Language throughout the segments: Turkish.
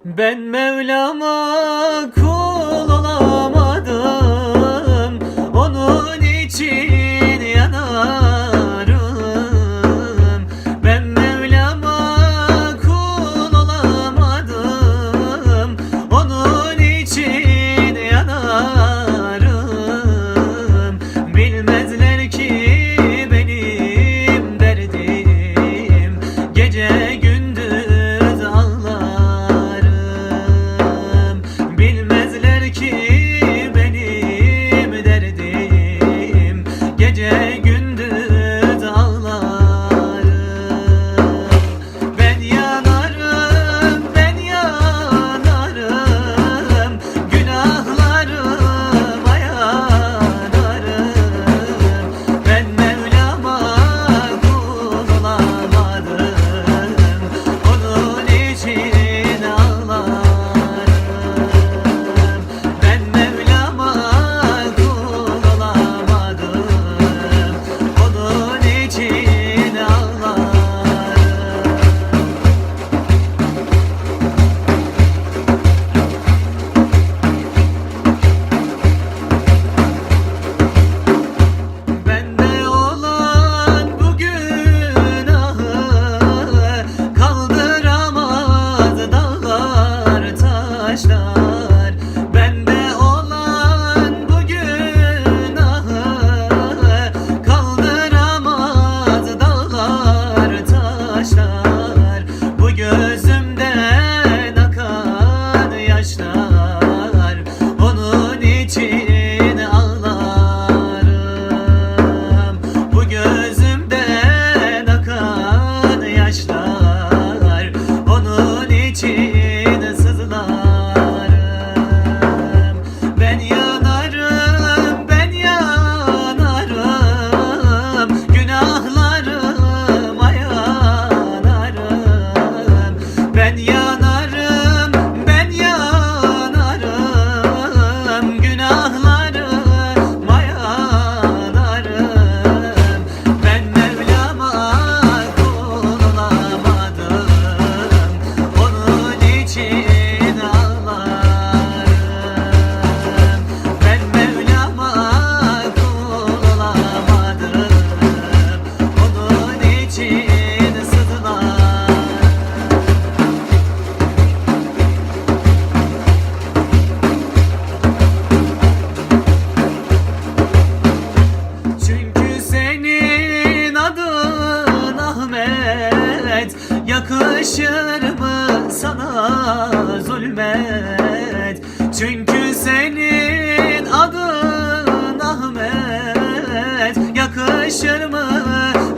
Ben Mevlam'a kul olamadım, onun için yanarım. Ben Mevlam'a kul olamadım, onun için yanarım. Bilmezler ki benim derdim gece gündüz ağlarım. Bilmezler ki benim derdim gece gündüz ağlarım. Ben yanarım, ben yanarım, günahlarıma yanarım. Ben Mevlam'a kul olamadım, onun için ağlarım. Ben Mevlam'a kul olamadım, onun için ağlarım. Bende olan bu günahı kaldıramaz dağlar taşlar. Bende olan bu günahı kaldıramaz dağlar taşlar. Bu gözümden akan yaşlar, onun için ağlarım. Bu gözümden akan yaşlar, onun için sızlarım. Ben yanarım, ben yanarım, günahlarıma yanarım. Ben yanarım, ben yanarım, günahlarıma yanarım. Ben Mevlam'a kul olamadım, onun için ağlarım. Ben Mevlam'a kul olamadım, onun için sızlarım. Çünkü senin adın Ahmet, yakışır mı sana zulmet? Çünkü senin adın Ahmet, yakışır mı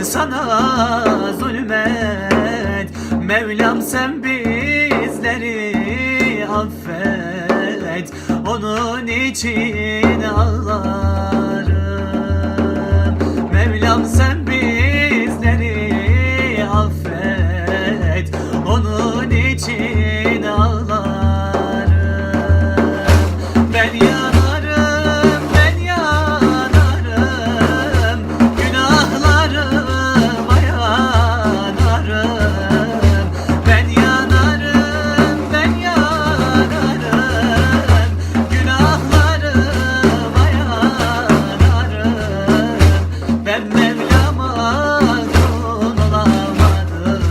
sana zulmet? Mevlam sen bizleri affet, onun için ağlarım. Mevlam sen bizleri affet, onun için ağlarım. Ben yanarım, ben yanarım, günahlarıma yanarım. Ben yanarım, ben yanarım, günahlarıma yanarım. Ben Mevlam'a kul olamadım,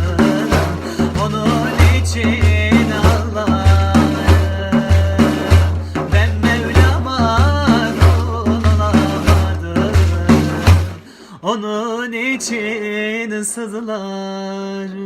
onun için ağlarım. Ben Mevlam'a kul olamadım, onun için sızlarım.